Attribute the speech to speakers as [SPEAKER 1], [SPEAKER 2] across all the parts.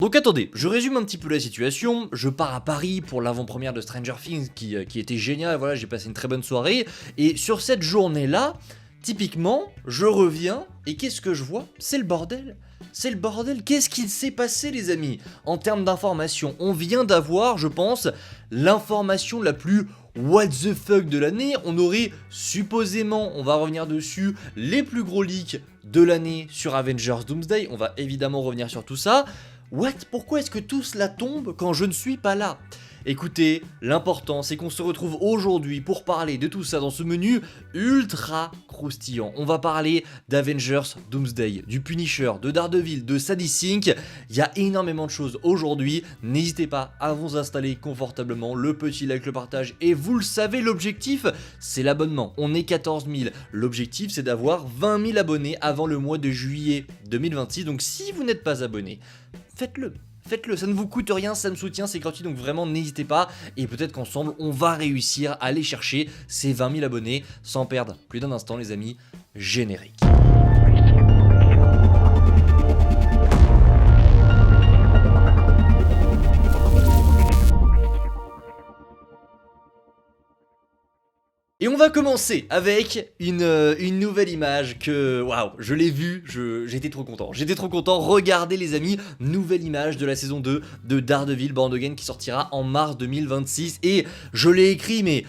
[SPEAKER 1] Donc attendez, je résume un petit peu la situation, je pars à Paris pour l'avant-première de Stranger Things qui était géniale, voilà, j'ai passé une très bonne soirée, et sur cette journée-là, typiquement, je reviens, et qu'est-ce que je vois? C'est le bordel. C'est le bordel, qu'est-ce qu'il s'est passé les amis? En termes d'information, on vient d'avoir, je pense, l'information la plus what the fuck de l'année. On aurait supposément, on va revenir dessus, les plus gros leaks de l'année sur Avengers Doomsday, on va évidemment revenir sur tout ça. What? Pourquoi est-ce que tout cela tombe quand je ne suis pas là? Écoutez, l'important c'est qu'on se retrouve aujourd'hui pour parler de tout ça dans ce menu ultra croustillant. On va parler d'Avengers Doomsday, du Punisher, de Daredevil, de Sadie Sink. Il y a énormément de choses aujourd'hui. N'hésitez pas à vous installer confortablement, le petit like, le partage, et vous le savez, l'objectif c'est l'abonnement. On est 14 000. L'objectif c'est d'avoir 20 000 abonnés avant le mois de juillet 2026. Donc si vous n'êtes pas abonné, faites-le. Faites-le, ça ne vous coûte rien, ça me soutient, c'est gratuit, donc vraiment n'hésitez pas. Et peut-être qu'ensemble, on va réussir à aller chercher ces 20 000 abonnés sans perdre plus d'un instant, les amis. Générique. Et on va commencer avec une nouvelle image que, waouh, je l'ai vue, j'étais trop content. J'étais trop content, regardez les amis, nouvelle image de la saison 2 de Daredevil Born Again qui sortira en mars 2026. Et je l'ai écrit, mais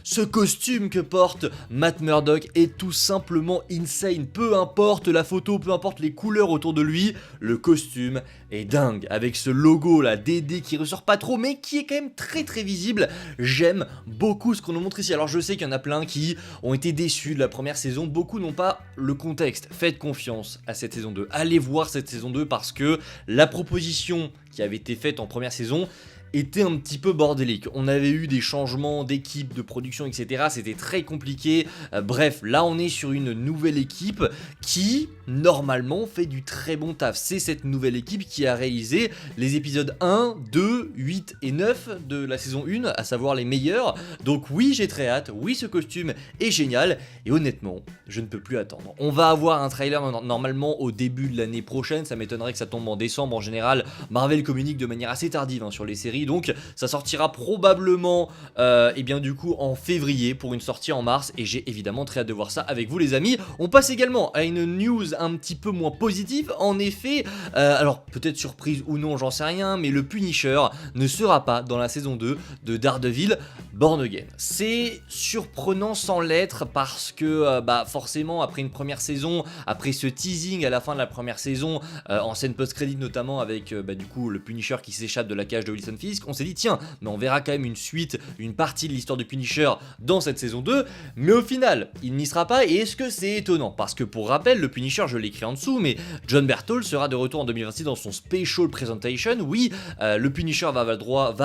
[SPEAKER 1] ce costume que porte Matt Murdock est tout simplement insane. Peu importe la photo, peu importe les couleurs autour de lui, le costume est dingue. Avec ce logo là, DD qui ressort pas trop, mais qui est quand même très très visible. J'aime beaucoup ce qu'on nous montre ici. Alors je sais qu'il y en a plein qui ont été déçus de la première saison, beaucoup n'ont pas le contexte. Faites confiance à cette saison 2, allez voir cette saison 2 parce que la proposition qui avait été faite en première saison était un petit peu bordélique. On avait eu des changements d'équipe, de production, etc. C'était très compliqué. Bref, là on est sur une nouvelle équipe qui, normalement, fait du très bon taf. C'est cette nouvelle équipe qui a réalisé les épisodes 1, 2, 8 et 9 de la saison 1, à savoir les meilleurs. Donc oui, j'ai très hâte. Oui, ce costume est génial. Et honnêtement, je ne peux plus attendre. On va avoir un trailer normalement au début de l'année prochaine. Ça m'étonnerait que ça tombe en décembre. En général, Marvel communique de manière assez tardive sur les séries. Donc ça sortira probablement et bien du coup en février pour une sortie en mars, et j'ai évidemment très hâte de voir ça avec vous les amis. On passe également à une news un petit peu moins positive. En effet, alors peut-être surprise ou non, j'en sais rien, mais le Punisher ne sera pas dans la saison 2 de Daredevil Born Again. C'est surprenant sans l'être parce que forcément après une première saison, après ce teasing à la fin de la première saison, en scène post-crédit notamment avec du coup le Punisher qui s'échappe de la cage de Wilson Fisk, on s'est dit tiens, mais on verra quand même une suite, une partie de l'histoire du Punisher dans cette saison 2, mais au final, il n'y sera pas. Et est-ce que c'est étonnant? Parce que pour rappel, le Punisher, je l'ai écrit en dessous, mais John Berthold sera de retour en 2026 dans son Special Presentation. Oui, le Punisher va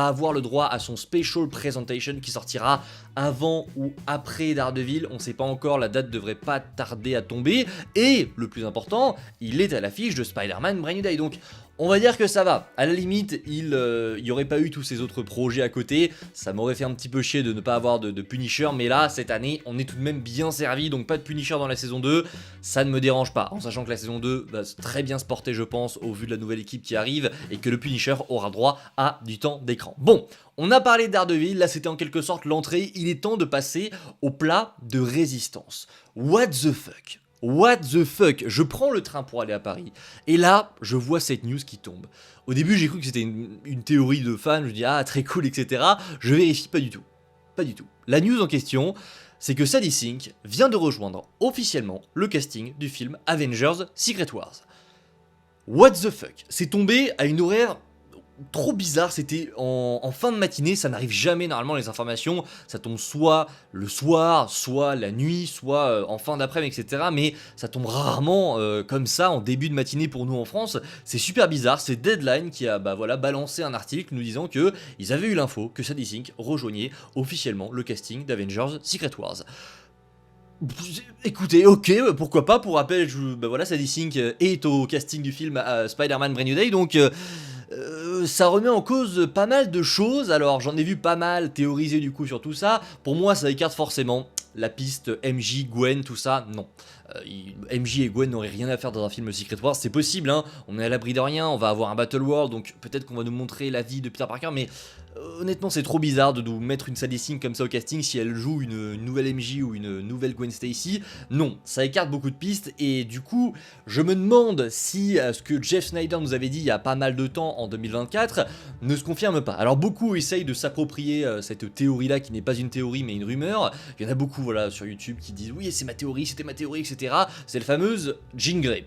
[SPEAKER 1] avoir le droit à son Special Presentation qui sortira avant ou après Daredevil, on sait pas encore, la date devrait pas tarder à tomber, et le plus important, il est à l'affiche de Spider-Man Brand New Day, donc on va dire que ça va. À la limite, il y aurait pas eu tous ces autres projets à côté, ça m'aurait fait un petit peu chier de ne pas avoir de Punisher, mais là, cette année, on est tout de même bien servi, donc pas de Punisher dans la saison 2, ça ne me dérange pas, en sachant que la saison 2 va très bien se porter, je pense, au vu de la nouvelle équipe qui arrive, et que le Punisher aura droit à du temps d'écran. Bon, on a parlé de Daredevil, là c'était en quelque sorte l'entrée, il est temps de passer au plat de résistance. What the fuck? What the fuck? Je prends le train pour aller à Paris, et là, je vois cette news qui tombe. Au début, j'ai cru que c'était une théorie de fan, je dis ah très cool, etc. Je vérifie, pas du tout. Pas du tout. La news en question, c'est que Sadie Sink vient de rejoindre officiellement le casting du film Avengers Secret Wars. What the fuck? C'est tombé à une horaire trop bizarre, c'était en fin de matinée, ça n'arrive jamais normalement les informations, ça tombe soit le soir, soit la nuit, soit en fin d'après-midi, etc. Mais ça tombe rarement comme ça en début de matinée pour nous en France, c'est super bizarre. C'est Deadline qui a balancé un article nous disant que ils avaient eu l'info que Sadie Sink rejoignait officiellement le casting d'Avengers Secret Wars. Écoutez, ok, pourquoi pas, pour rappel, Sadie Sink est au casting du film Spider-Man Brand New Day, donc ça remet en cause pas mal de choses. Alors j'en ai vu pas mal théoriser du coup sur tout ça. Pour moi ça écarte forcément la piste MJ, Gwen, tout ça, non. MJ et Gwen n'auraient rien à faire dans un film Secret Wars, c'est possible, hein, on est à l'abri de rien, on va avoir un Battle World, donc peut-être qu'on va nous montrer la vie de Peter Parker, mais honnêtement c'est trop bizarre de nous mettre une Sadie Sink comme ça au casting si elle joue une nouvelle MJ ou une nouvelle Gwen Stacy. Non, ça écarte beaucoup de pistes, et du coup, je me demande si ce que Jeff Snyder nous avait dit il y a pas mal de temps, en 2024, ne se confirme pas. Alors beaucoup essayent de s'approprier cette théorie-là, qui n'est pas une théorie mais une rumeur. Il y en a beaucoup voilà, sur YouTube qui disent « Oui, c'est ma théorie, c'était ma théorie, etc. » C'est le fameuse Jean Grey.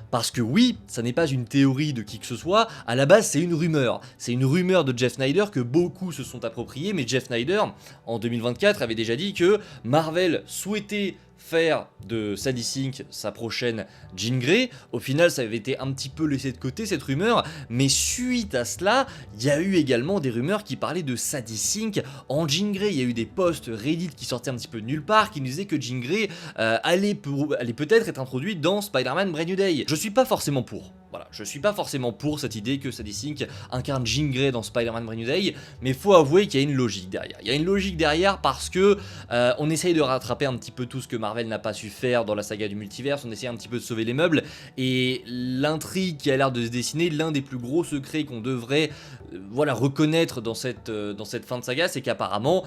[SPEAKER 1] Parce que oui, ça n'est pas une théorie de qui que ce soit, à la base c'est une rumeur. C'est une rumeur de Jeff Snyder que beaucoup se sont appropriés, mais Jeff Snyder, en 2024, avait déjà dit que Marvel souhaitait faire de Sadie Sink sa prochaine Jean Grey. Au final, ça avait été un petit peu laissé de côté cette rumeur, mais suite à cela, il y a eu également des rumeurs qui parlaient de Sadie Sink en Jean Grey. Il y a eu des posts Reddit qui sortaient un petit peu de nulle part, qui nous disaient que Jean Grey allait peut-être être introduite dans Spider-Man Brand New Day. Je suis pas forcément pour. Voilà, je suis pas forcément pour cette idée que Sadie Sink incarne Jean Grey dans Spider-Man Brand New Day, mais faut avouer qu'il y a une logique derrière. Il y a une logique derrière parce que on essaye de rattraper un petit peu tout ce que Marvel n'a pas su faire dans la saga du multiverse, on essaye un petit peu de sauver les meubles, et l'intrigue qui a l'air de se dessiner, l'un des plus gros secrets qu'on devrait voilà, reconnaître dans cette fin de saga, c'est qu'apparemment,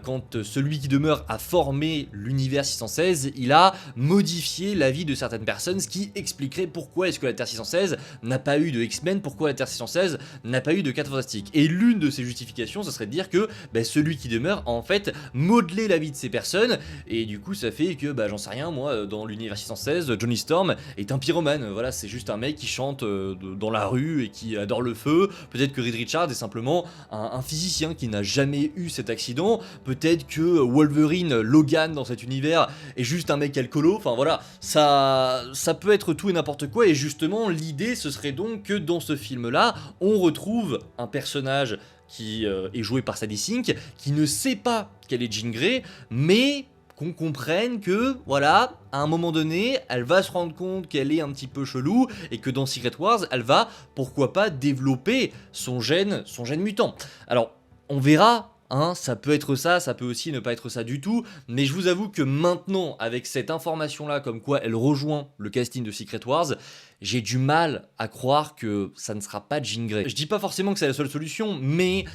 [SPEAKER 1] quand celui qui demeure a formé l'univers 616, il a modifié la vie de certaines personnes, ce qui expliquerait pourquoi est-ce que la Terre 616 n'a pas eu de X-Men, pourquoi la Terre 616 n'a pas eu de 4 Fantastiques. Et l'une de ces justifications, ça serait de dire que celui qui demeure a en fait modelé la vie de ces personnes, et du coup ça fait que, j'en sais rien, moi, dans l'univers 616, Johnny Storm est un pyromane, voilà, c'est juste un mec qui chante dans la rue et qui adore le feu. Peut-être que Reed Richards est simplement un physicien qui n'a jamais eu cet accident, peut-être que Wolverine, Logan dans cet univers est juste un mec alcoolo, enfin voilà, ça peut être tout et n'importe quoi, et justement l'idée ce serait donc que dans ce film là, on retrouve un personnage qui est joué par Sadie Sink, qui ne sait pas qu'elle est Jean Grey, mais qu'on comprenne que, voilà, à un moment donné, elle va se rendre compte qu'elle est un petit peu chelou, et que dans Secret Wars, elle va, pourquoi pas, développer son gène mutant. Alors, on verra, hein, ça peut être ça peut aussi ne pas être ça du tout, mais je vous avoue que maintenant, avec cette information-là, comme quoi elle rejoint le casting de Secret Wars, j'ai du mal à croire que ça ne sera pas Jean Grey. Je dis pas forcément que c'est la seule solution, mais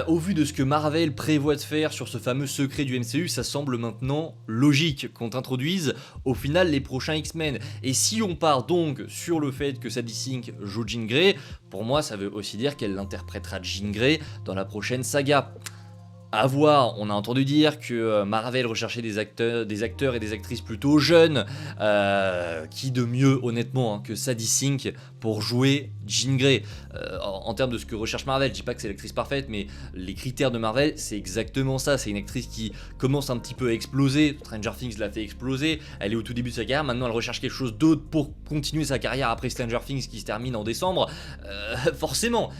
[SPEAKER 1] au vu de ce que Marvel prévoit de faire sur ce fameux secret du MCU, ça semble maintenant logique qu'on introduise au final les prochains X-Men. Et si on part donc sur le fait que Sadie Sink joue Jean Grey, pour moi ça veut aussi dire qu'elle l'interprétera Jean Grey dans la prochaine saga. À voir, on a entendu dire que Marvel recherchait des acteurs et des actrices plutôt jeunes, qui de mieux honnêtement que Sadie Sink pour jouer Jean Grey. En termes de ce que recherche Marvel, je dis pas que c'est l'actrice parfaite, mais les critères de Marvel c'est exactement ça, c'est une actrice qui commence un petit peu à exploser, Stranger Things l'a fait exploser, elle est au tout début de sa carrière, maintenant elle recherche quelque chose d'autre pour continuer sa carrière après Stranger Things qui se termine en décembre. Forcément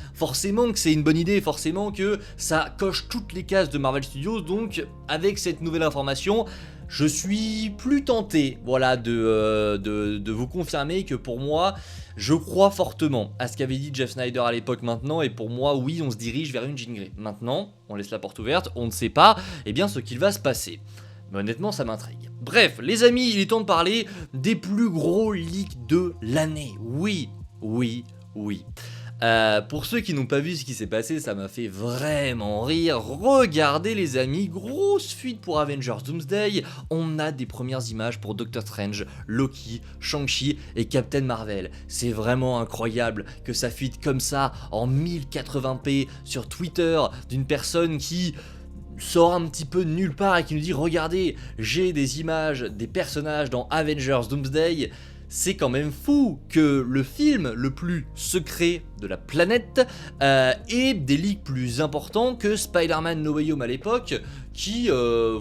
[SPEAKER 1] que c'est une bonne idée, forcément que ça coche toutes les cases de Marvel Studios, donc avec cette nouvelle information, je suis plus tenté, voilà, de vous confirmer que pour moi, je crois fortement à ce qu'avait dit Jeff Snyder à l'époque maintenant, et pour moi, oui, on se dirige vers une Jean Grey. Maintenant, on laisse la porte ouverte, on ne sait pas, bien ce qu'il va se passer. Mais honnêtement, ça m'intrigue. Bref, les amis, il est temps de parler des plus gros leaks de l'année. Oui. Pour ceux qui n'ont pas vu ce qui s'est passé, ça m'a fait vraiment rire. Regardez les amis, grosse fuite pour Avengers Doomsday. On a des premières images pour Doctor Strange, Loki, Shang-Chi et Captain Marvel. C'est vraiment incroyable que ça fuite comme ça en 1080p sur Twitter d'une personne qui sort un petit peu de nulle part et qui nous dit « Regardez, j'ai des images des personnages dans Avengers Doomsday ». C'est quand même fou que le film le plus secret de la planète ait des leaks plus importants que Spider-Man No Way Home à l'époque, qui,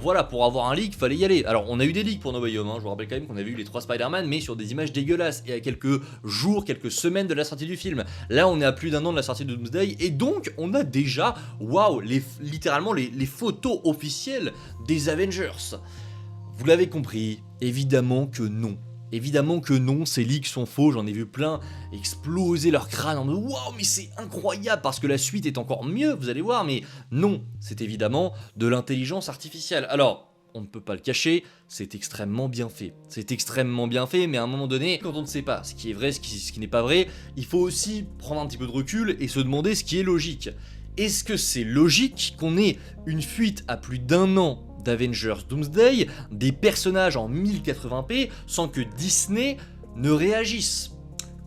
[SPEAKER 1] voilà, pour avoir un leak, fallait y aller. Alors, on a eu des leaks pour No Way Home, hein, je vous rappelle quand même qu'on avait eu les 3 Spider-Man, mais sur des images dégueulasses, et à quelques jours, quelques semaines de la sortie du film. Là, on est à plus d'un an de la sortie de Doomsday, et donc, on a déjà, waouh, littéralement les photos officielles des Avengers. Vous l'avez compris, évidemment que non. Évidemment que non, ces leaks sont faux, j'en ai vu plein exploser leur crâne en mode « Waouh, mais c'est incroyable parce que la suite est encore mieux, vous allez voir », mais non, c'est évidemment de l'intelligence artificielle. Alors, on ne peut pas le cacher, c'est extrêmement bien fait. C'est extrêmement bien fait, mais à un moment donné, quand on ne sait pas ce qui est vrai, ce qui n'est pas vrai, il faut aussi prendre un petit peu de recul et se demander ce qui est logique. Est-ce que c'est logique qu'on ait une fuite à plus d'1 an d'Avengers Doomsday, des personnages en 1080p, sans que Disney ne réagisse?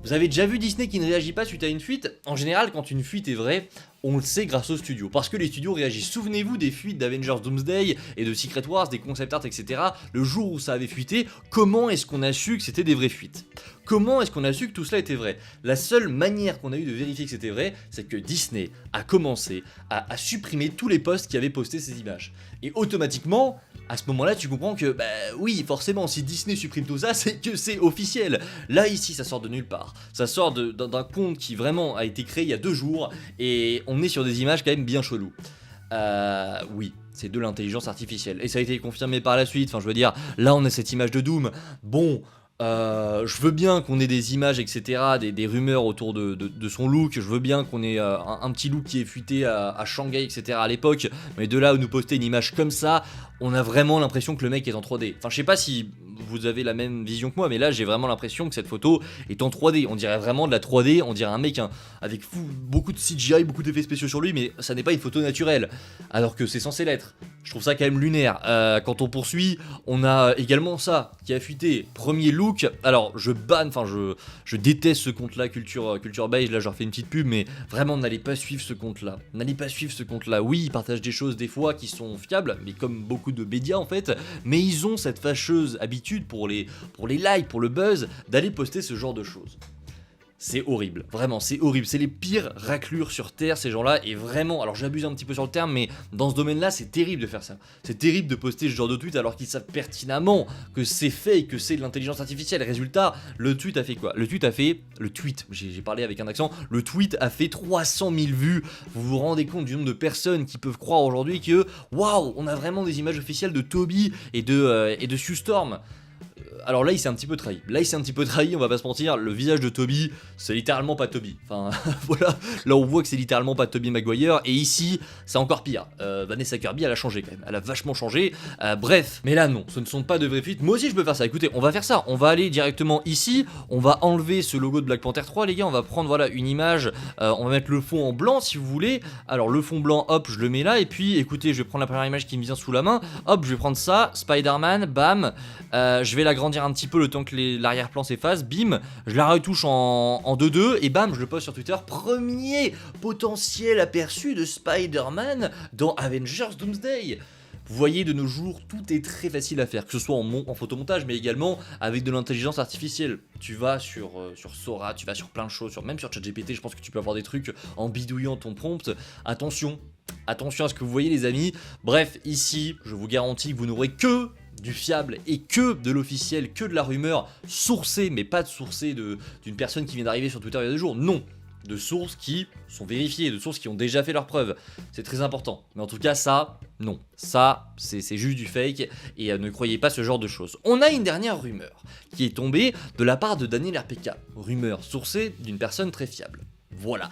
[SPEAKER 1] Vous avez déjà vu Disney qui ne réagit pas suite à une fuite? En général, quand une fuite est vraie, on le sait grâce aux studios, parce que les studios réagissent. Souvenez-vous des fuites d'Avengers Doomsday et de Secret Wars, des concept art, etc. Le jour où ça avait fuité, comment est-ce qu'on a su que c'était des vraies fuites? Comment est-ce qu'on a su que tout cela était vrai? La seule manière qu'on a eu de vérifier que c'était vrai, c'est que Disney a commencé à supprimer tous les posts qui avaient posté ces images. Et automatiquement, à ce moment-là, tu comprends que, bah oui, forcément, si Disney supprime tout ça, c'est que c'est officiel. Là, ici, ça sort de nulle part. Ça sort d'un compte qui vraiment a été créé il y a 2 jours, et on est sur des images quand même bien cheloues. Oui, c'est de l'intelligence artificielle. Et ça a été confirmé par la suite, enfin je veux dire, là on a cette image de Doom, bon... je veux bien qu'on ait des images, etc., des rumeurs autour de son look, je veux bien qu'on ait un petit look qui est fuité à Shanghai, etc. à l'époque, mais de là à nous poster une image comme ça, on a vraiment l'impression que le mec est en 3D. Enfin, je sais pas si vous avez la même vision que moi, mais là j'ai vraiment l'impression que cette photo est en 3D. On dirait vraiment de la 3D, on dirait un mec avec beaucoup de CGI, beaucoup d'effets spéciaux sur lui, mais ça n'est pas une photo naturelle, alors que c'est censé l'être. Je trouve ça quand même lunaire. Quand on poursuit, on a également ça qui a fuité. Premier look, alors je banne, enfin je déteste ce compte-là, Culture Beige, là je leur fais une petite pub, mais vraiment n'allez pas suivre ce compte-là. N'allez pas suivre ce compte-là. Oui, ils partagent des choses des fois qui sont fiables, mais comme beaucoup de médias en fait, mais ils ont cette fâcheuse habitude pour les likes, pour le buzz, d'aller poster ce genre de choses. C'est horrible, vraiment, c'est horrible, c'est les pires raclures sur Terre, ces gens-là, et vraiment, alors j'abuse un petit peu sur le terme, mais dans ce domaine-là, c'est terrible de faire ça. C'est terrible de poster ce genre de tweet alors qu'ils savent pertinemment que c'est fake, que c'est de l'intelligence artificielle. Résultat, le tweet a fait quoi? Le tweet, j'ai parlé avec un accent, le tweet a fait 300 000 vues. Vous vous rendez compte du nombre de personnes qui peuvent croire aujourd'hui que, waouh, on a vraiment des images officielles de Toby et de Sue Storm. Alors là il s'est un petit peu trahi, on va pas se mentir, le visage de Toby, c'est littéralement pas Toby. Enfin voilà, là on voit que c'est littéralement pas Tobey Maguire, et ici c'est encore pire. Vanessa Kirby elle a changé quand même, elle a vachement changé, bref, mais là non, ce ne sont pas de vraies fuites. Moi aussi je peux faire ça, écoutez, on va faire ça, on va aller directement ici, on va enlever ce logo de Black Panther 3 les gars, on va prendre voilà une image, on va mettre le fond en blanc si vous voulez. Alors le fond blanc, hop, je le mets là, et puis écoutez, je vais prendre la première image qui me vient sous la main, hop, je vais prendre ça, Spider-Man, bam, je vais l'agrandir un petit peu le temps que l'arrière-plan s'efface, bim, je la retouche en 2-2 et bam, je le poste sur Twitter. Premier potentiel aperçu de Spider-Man dans Avengers Doomsday. Vous voyez, de nos jours, tout est très facile à faire, que ce soit en photomontage, mais également avec de l'intelligence artificielle. Tu vas sur Sora, tu vas sur plein de choses, même sur ChatGPT, je pense que tu peux avoir des trucs en bidouillant ton prompt. Attention à ce que vous voyez les amis. Bref, ici, je vous garantis que vous n'aurez que du fiable et que de l'officiel, que de la rumeur sourcée, mais pas de sourcée d'une personne qui vient d'arriver sur Twitter il y a 2 jours, non, de sources qui sont vérifiées, de sources qui ont déjà fait leurs preuves, c'est très important, mais en tout cas ça, non, ça c'est juste du fake, et ne croyez pas ce genre de choses. On a une dernière rumeur qui est tombée de la part de Daniel RPK, rumeur sourcée d'une personne très fiable. Voilà,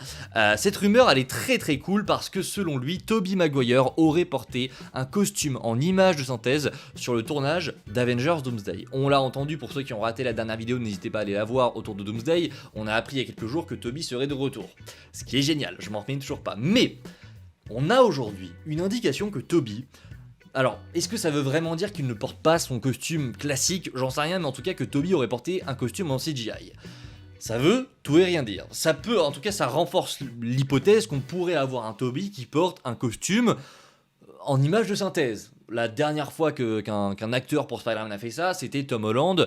[SPEAKER 1] cette rumeur elle est très cool parce que selon lui, Tobey Maguire aurait porté un costume en image de synthèse sur le tournage d'Avengers Doomsday. On l'a entendu, pour ceux qui ont raté la dernière vidéo, n'hésitez pas à aller la voir autour de Doomsday, on a appris il y a quelques jours que Tobey serait de retour. Ce qui est génial, je m'en remets toujours pas, mais on a aujourd'hui une indication que Tobey... Alors, est-ce que ça veut vraiment dire qu'il ne porte pas son costume classique? J'en sais rien, mais en tout cas que Tobey aurait porté un costume en CGI. Ça veut tout et rien dire. Ça peut, en tout cas, ça renforce l'hypothèse qu'on pourrait avoir un Tobey qui porte un costume en image de synthèse. La dernière fois qu'un acteur pour Spider-Man a fait ça, c'était Tom Holland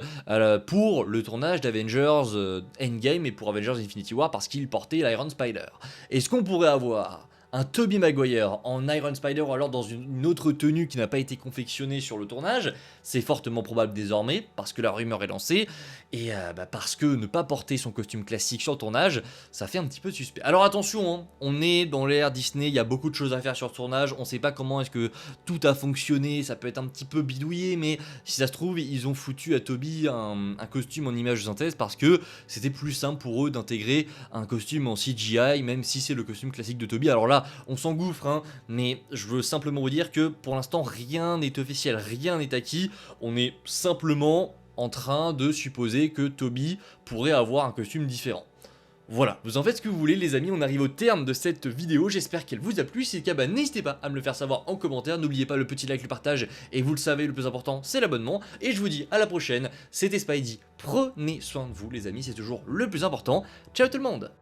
[SPEAKER 1] pour le tournage d'Avengers Endgame et pour Avengers Infinity War parce qu'il portait l'Iron Spider. Est-ce qu'on pourrait avoir un Tobey Maguire en Iron Spider ou alors dans une autre tenue qui n'a pas été confectionnée sur le tournage? C'est fortement probable désormais parce que la rumeur est lancée et parce que ne pas porter son costume classique sur le tournage, ça fait un petit peu suspect. Alors attention, hein, on est dans l'ère Disney, il y a beaucoup de choses à faire sur le tournage, on sait pas comment est-ce que tout a fonctionné, ça peut être un petit peu bidouillé, mais si ça se trouve, ils ont foutu à Tobey un costume en image de synthèse parce que c'était plus simple pour eux d'intégrer un costume en CGI, même si c'est le costume classique de Tobey. Alors là, on s'engouffre, hein, mais je veux simplement vous dire que pour l'instant rien n'est officiel, rien n'est acquis, on est simplement en train de supposer que Toby pourrait avoir un costume différent. Voilà, vous en faites ce que vous voulez les amis, on arrive au terme de cette vidéo, j'espère qu'elle vous a plu, si c'est le cas, bah, n'hésitez pas à me le faire savoir en commentaire, n'oubliez pas le petit like, le partage, et vous le savez, le plus important c'est l'abonnement, et je vous dis à la prochaine, c'était Spidey, prenez soin de vous les amis, c'est toujours le plus important, ciao tout le monde.